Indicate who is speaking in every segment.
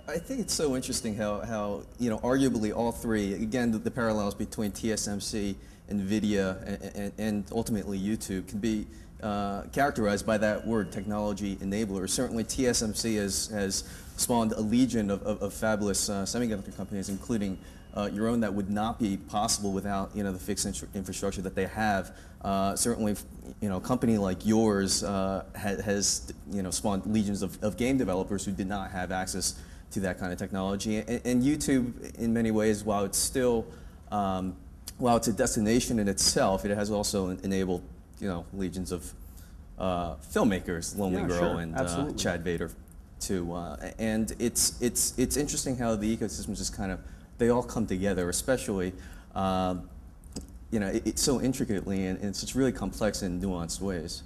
Speaker 1: I think it's so interesting how arguably all three, again, the parallels between TSMC, NVIDIA, and ultimately YouTube can be characterized by that word, technology enabler. Certainly TSMC has spawned a legion of fabulous semiconductor companies, including your own, that would not be possible without the fixed infrastructure that they have. Certainly, a company like yours has spawned legions of game developers who did not have access to that kind of technology. And YouTube, in many ways, while it's still while it's a destination in itself, it has also enabled legions of filmmakers, Lonely
Speaker 2: Yeah,
Speaker 1: Girl
Speaker 2: sure.
Speaker 1: and Chad Vader, too. And it's interesting how the ecosystems just they all come together, especially it's so intricately and in such really complex and nuanced ways.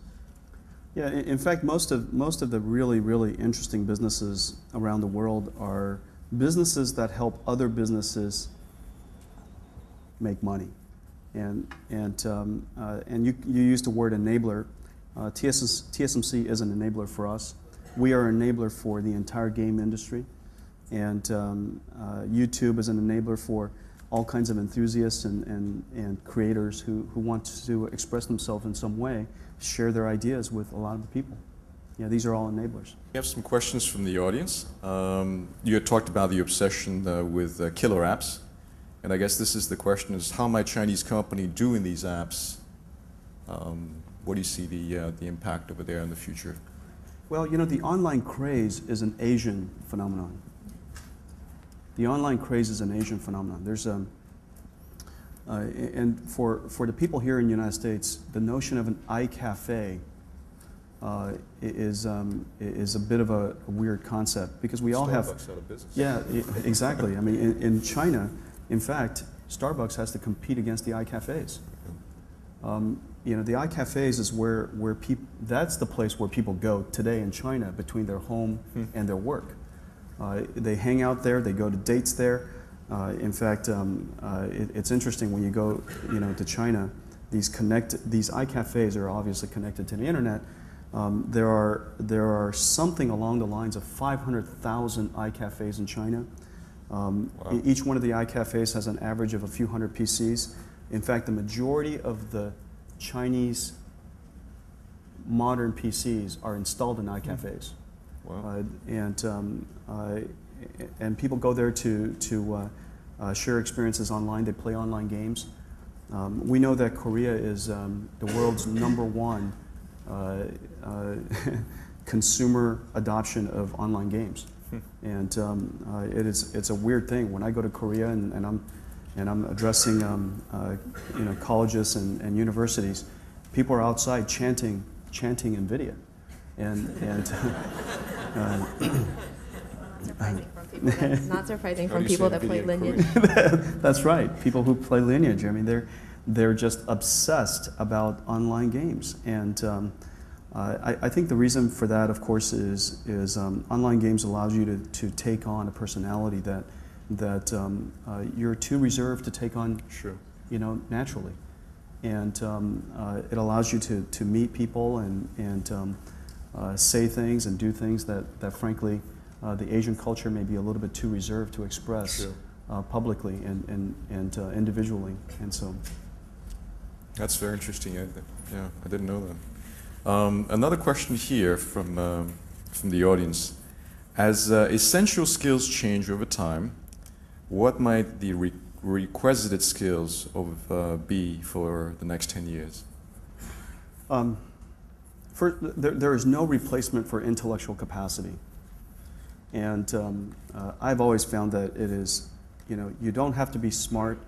Speaker 2: Yeah, in fact, most of the really interesting businesses around the world are businesses that help other businesses make money, and you used the word enabler. TSMC is an enabler for us. We are an enabler for the entire game industry, and YouTube is an enabler for all kinds of enthusiasts and creators who want to express themselves in some way, share their ideas with a lot of the people. Yeah, these are all enablers.
Speaker 3: We have some questions from the audience. You had talked about the obsession with killer apps, and I guess this is the question: is how might Chinese company doing these apps? What do you see the impact over there in the future?
Speaker 2: Well, the online craze is an Asian phenomenon. The online craze is an Asian phenomenon. There's and for the people here in the United States, the notion of an iCafe is a bit of a weird concept, because we all have.
Speaker 3: Starbucks out of business.
Speaker 2: Yeah, exactly. I mean, in China, in fact, Starbucks has to compete against the iCafes. The iCafes is where people. That's the place where people go today in China between their home and their work. They hang out there. They go to dates there. In fact, it's interesting when you go, to China. These iCafes are obviously connected to the internet. There are something along the lines of 500,000 iCafes in China.
Speaker 3: Wow.
Speaker 2: Each one of the iCafes has an average of a few hundred PCs. In fact, the majority of the Chinese modern PCs are installed in iCafes.
Speaker 3: Wow.
Speaker 2: And people go there to share experiences online. They play online games. We know that Korea is the world's #1 consumer adoption of online games, and it's a weird thing. When I go to Korea and I'm addressing colleges and universities, people are outside chanting NVIDIA,
Speaker 4: Not surprising from people that play Lineage.
Speaker 2: That's right. People who play Lineage. I mean, they're just obsessed about online games, and I think the reason for that, of course, is online games allows you to take on a personality that you're too reserved to take on.
Speaker 3: Sure.
Speaker 2: Naturally, and it allows you to meet people and say things and do things that frankly. The Asian culture may be a little bit too reserved to express.
Speaker 3: Sure.
Speaker 2: Publicly and individually, and so.
Speaker 3: That's very interesting. I didn't know that. Another question here from the audience: as essential skills change over time, what might the requisite skills be for the next 10 years?
Speaker 2: There is no replacement for intellectual capacity. And I've always found that it is, you don't have to be smart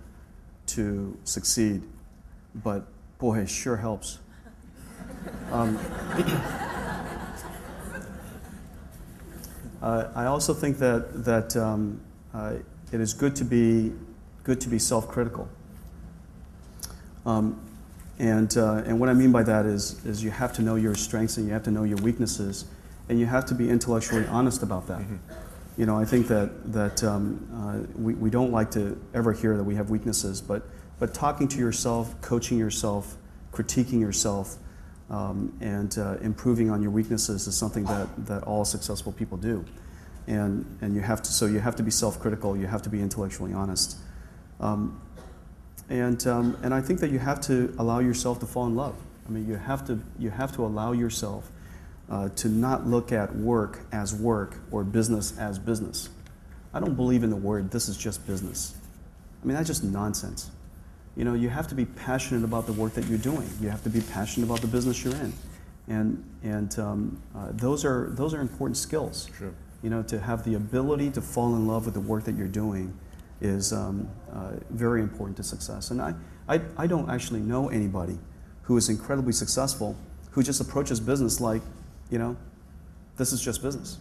Speaker 2: to succeed, but boy, it sure helps. I also think that it is good to be self-critical. And what I mean by that is you have to know your strengths and you have to know your weaknesses. And you have to be intellectually honest about that. Mm-hmm. I think that we don't like to ever hear that we have weaknesses, but talking to yourself, coaching yourself, critiquing yourself, and improving on your weaknesses is something that all successful people do. and you have to, so you have to be self-critical, you have to be intellectually honest. And I think that you have to allow yourself to fall in love. I mean, you have to allow yourself to not look at work as work or business as business. I don't believe in the word, this is just business. I mean, that's just nonsense. You know, you have to be passionate about the work that you're doing. You have to be passionate about the business you're in. And those are important skills.
Speaker 3: Sure.
Speaker 2: You know, to have the ability to fall in love with the work that you're doing is very important to success. And I don't actually know anybody who is incredibly successful who just approaches business like, you know, this is just business.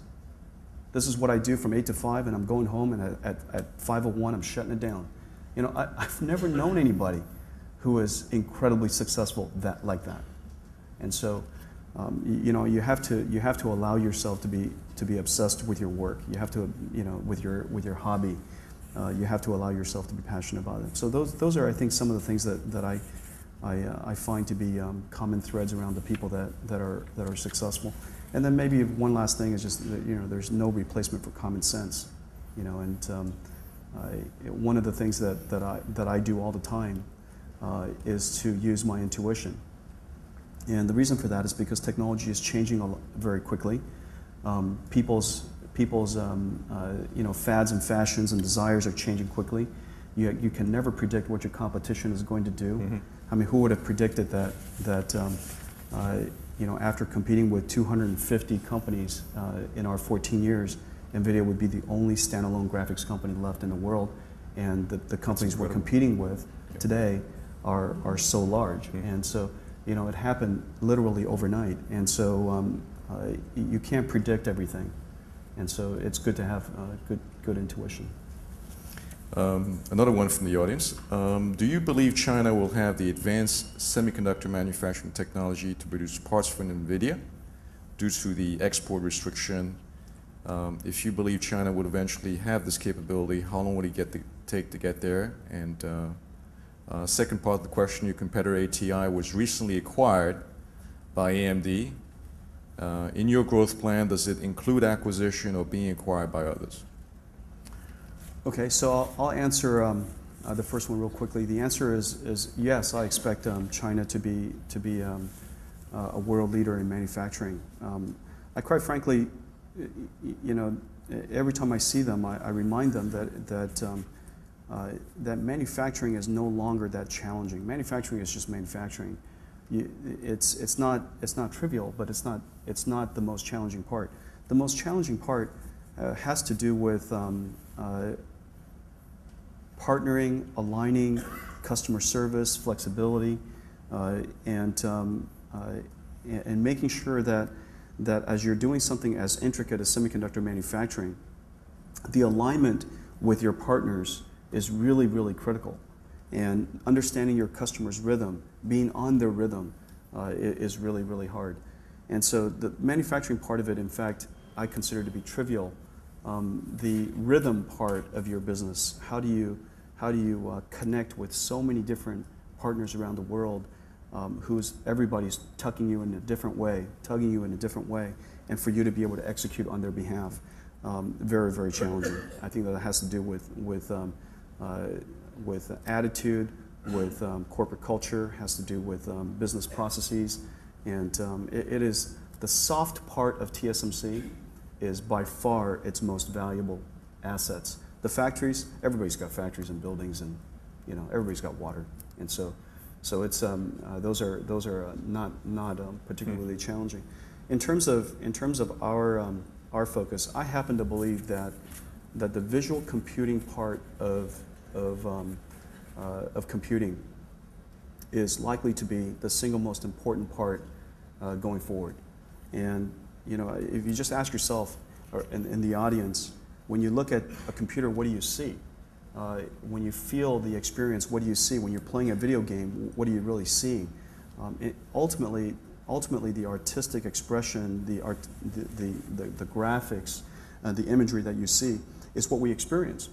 Speaker 2: This is what I do from 8 to 5, and I'm going home, and at 5:01 I'm shutting it down. You know, I've never known anybody who is incredibly successful like that. And so, you know, you have to allow yourself to be obsessed with your work. You have to, you know, with your hobby, you have to allow yourself to be passionate about it. So those are, I think, some of the things that I find to be common threads around the people that are successful. And then maybe one last thing is just that, you know, there's no replacement for common sense. You know, and one of the things that I do all the time is to use my intuition. And the reason for that is because technology is changing very quickly. People's you know, fads and fashions and desires are changing quickly. You can never predict what your competition is going to do. Mm-hmm. I mean, who would have predicted that you know, after competing with 250 companies in our 14 years, NVIDIA would be the only standalone graphics company left in the world, and the companies we're competing with today are so large. Mm-hmm. And so, you know, it happened literally overnight. And so you can't predict everything. And so it's good to have good intuition.
Speaker 3: Another one from the audience. Do you believe China will have the advanced semiconductor manufacturing technology to produce parts for NVIDIA due to the export restriction? If you believe China would eventually have this capability, how long would it take to get there? And second part of the question, your competitor ATI was recently acquired by AMD. In your growth plan, does it include acquisition or being acquired by others?
Speaker 2: Okay, so I'll answer the first one real quickly. The answer is yes. I expect China to be a world leader in manufacturing. I quite frankly, you know, every time I see them, I remind them that manufacturing is no longer that challenging. Manufacturing is just manufacturing. It's not trivial, but it's not the most challenging part. The most challenging part has to do with partnering, aligning, customer service, flexibility, and making sure that as you're doing something as intricate as semiconductor manufacturing, the alignment with your partners is really, really critical. And understanding your customer's rhythm, being on their rhythm, is really, really hard. And so the manufacturing part of it, in fact, I consider to be trivial. The rhythm part of your business, how do you connect with so many different partners around the world, everybody's tugging you in a different way, and for you to be able to execute on their behalf, very, very challenging. I think that has to do with attitude, with corporate culture, has to do with business processes, and it is the soft part of TSMC is by far its most valuable assets. The factories, everybody's got factories and buildings, and you know, everybody's got water, and so it's those are not particularly challenging. In terms of our focus, I happen to believe that the visual computing part of computing is likely to be the single most important part going forward. And you know, if you just ask yourself, or in the audience, when you look at a computer, what do you see? When you feel the experience, what do you see? When you're playing a video game, what are you really seeing? Ultimately, the artistic expression, the graphics, the imagery that you see is what we experience.